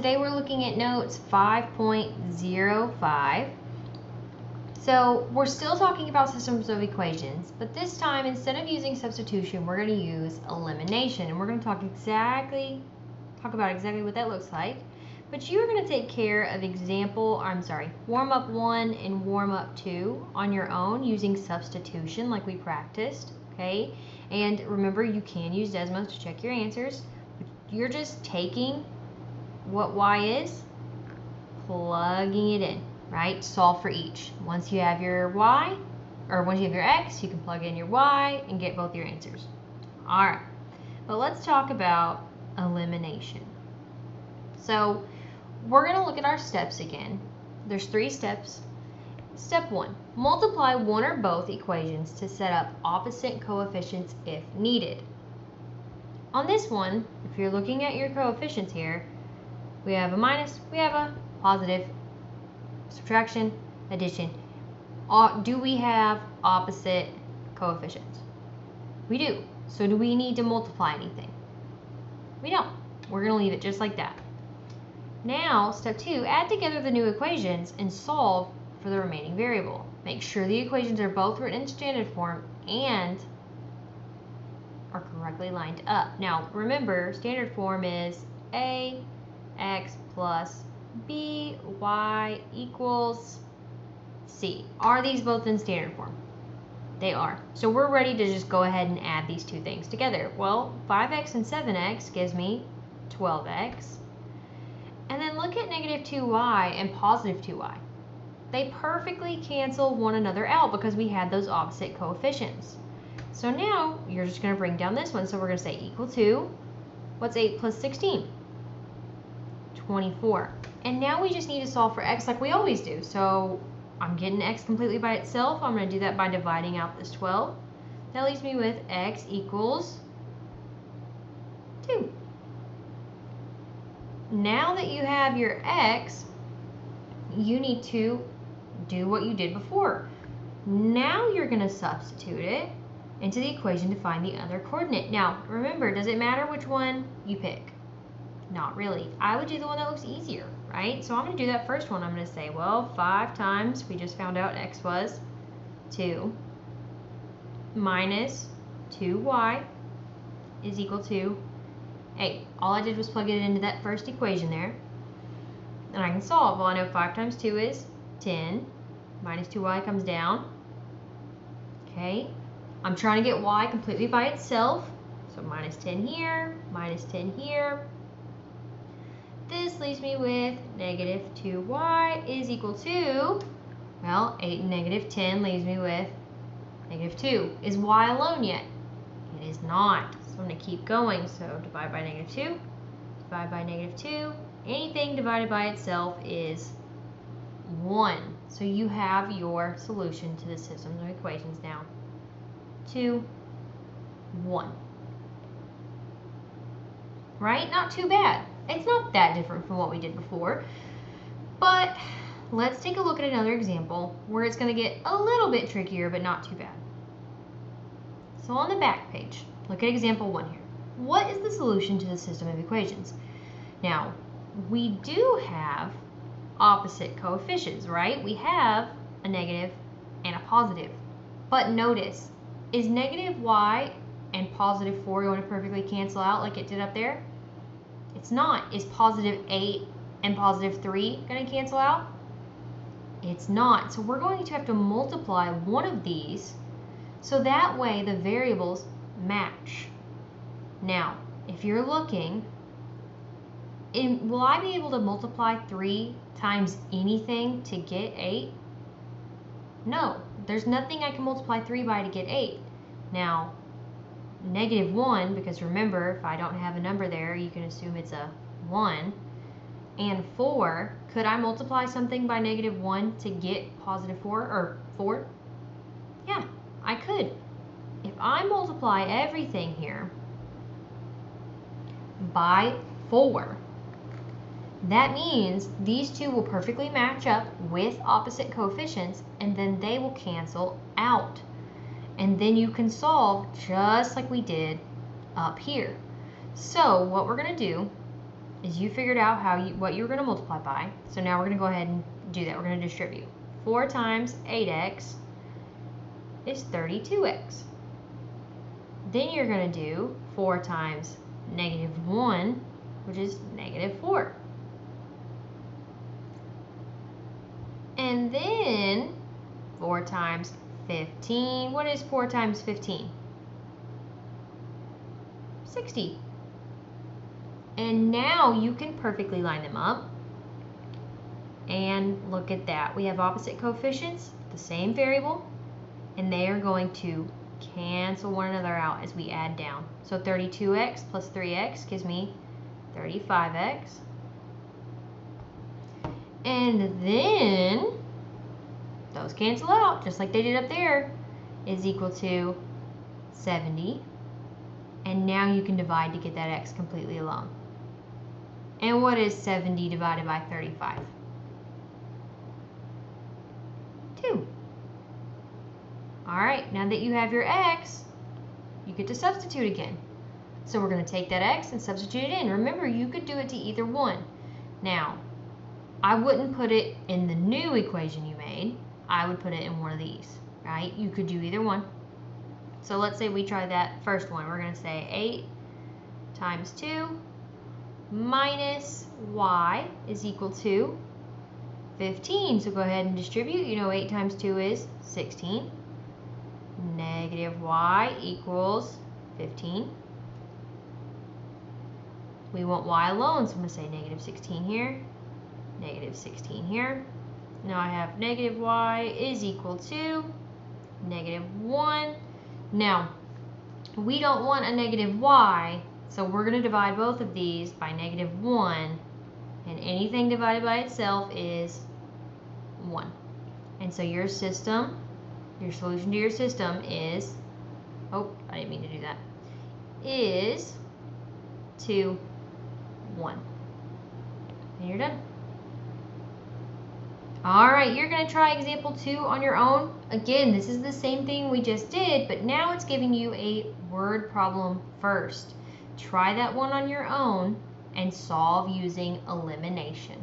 Today we're looking at notes 5.05. So we're still talking about systems of equations, but this time instead of using substitution, we're going to use elimination, and we're going to talk about exactly what that looks like. But you're going to take care of warm up 1 and warm up 2 on your own using substitution like we practiced, okay? And remember, you can use Desmos to check your answers. You're just taking what y is, plugging it in, right? Solve for each. Once you have your y, or once you have your x, you can plug in your y and get both your answers. All right, but let's talk about elimination. So we're going to look at our steps again. There's 3 steps. Step 1, multiply one or both equations to set up opposite coefficients if needed. On this one, if you're looking at your coefficients here, we have a minus, we have a positive, subtraction, addition. Do we have opposite coefficients? We do. So do we need to multiply anything? We don't. We're going to leave it just like that. Now, step 2, add together the new equations and solve for the remaining variable. Make sure the equations are both written in standard form and are correctly lined up. Now, remember, standard form is a x plus by equals c. Are these both in standard form? They are. So we're ready to just go ahead and add these 2 things together. Well, 5x and 7x gives me 12x. And then look at negative 2y and positive 2y. They perfectly cancel one another out because we had those opposite coefficients. So now you're just going to bring down this one. So we're going to say equal to, what's 8 plus 16? 24. And now we just need to solve for x like we always do. So I'm getting x completely by itself. I'm going to do that by dividing out this 12. That leaves me with x equals 2. Now that you have your x, you need to do what you did before. Now you're going to substitute it into the equation to find the other coordinate. Now, remember, does it matter which one you pick? Not really. I would do the one that looks easier, right? So I'm going to do that first one. I'm going to say, well, 5 times, we just found out x was 2, minus 2y is equal to 8. All I did was plug it into that first equation there. And I can solve. Well, I know 5 times 2 is 10. Minus 2y comes down. Okay. I'm trying to get y completely by itself. So minus 10 here, minus 10 here. This leaves me with negative 2y is equal to, well, 8 and negative 10 leaves me with negative 2. Is y alone yet? It is not. So I'm going to keep going. So divide by negative 2, divide by negative 2. Anything divided by itself is 1. So you have your solution to the system of equations now. 2, 1. Right? Not too bad. It's not that different from what we did before. But let's take a look at another example where it's going to get a little bit trickier, but not too bad. So on the back page, look at example 1 here. What is the solution to the system of equations? Now, we do have opposite coefficients, right? We have a negative and a positive. But notice, is negative y and positive 4 going to perfectly cancel out like it did up there? It's not. Is positive 8 and positive 3 going to cancel out? It's not. So we're going to have to multiply one of these so that way the variables match. Now, if you're looking, will I be able to multiply 3 times anything to get 8? No, there's nothing I can multiply 3 by to get 8. Now, negative 1, because remember, if I don't have a number there, you can assume it's a 1. And 4, could I multiply something by negative 1 to get positive 4, or 4? Yeah, I could. If I multiply everything here by 4, that means these 2 will perfectly match up with opposite coefficients, and then they will cancel out. And then you can solve just like we did up here. So what we're going to do is you figured out what you were going to multiply by. So now we're going to go ahead and do that. We're going to distribute. 4 times 8x is 32x. Then you're going to do 4 times negative 1, which is negative 4. And then 4 times 15. What is 4 times 15? 60. And now you can perfectly line them up. And look at that. We have opposite coefficients, the same variable, and they are going to cancel one another out as we add down. So 32x plus 3x gives me 35x. And then those cancel out, just like they did up there, is equal to 70. And now you can divide to get that x completely alone. And what is 70 divided by 35? 2. Alright, now that you have your x, you get to substitute again. So we're going to take that x and substitute it in. Remember, you could do it to either one. Now, I wouldn't put it in the new equation you made. I would put it in one of these, right? You could do either one. So let's say we try that first one. We're going to say 8 times 2 minus y is equal to 15. So go ahead and distribute. You know 8 times 2 is 16. Negative y equals 15. We want y alone, so I'm going to say negative 16 here, negative 16 here. Now I have negative y is equal to negative 1. Now, we don't want a negative y, so we're going to divide both of these by negative 1, and anything divided by itself is 1. And so your system, your solution to your system is, oh, I didn't mean to do that, is 2, 1. And you're done. Alright, you're going to try example 2 on your own. Again, this is the same thing we just did, but now it's giving you a word problem first. Try that one on your own and solve using elimination.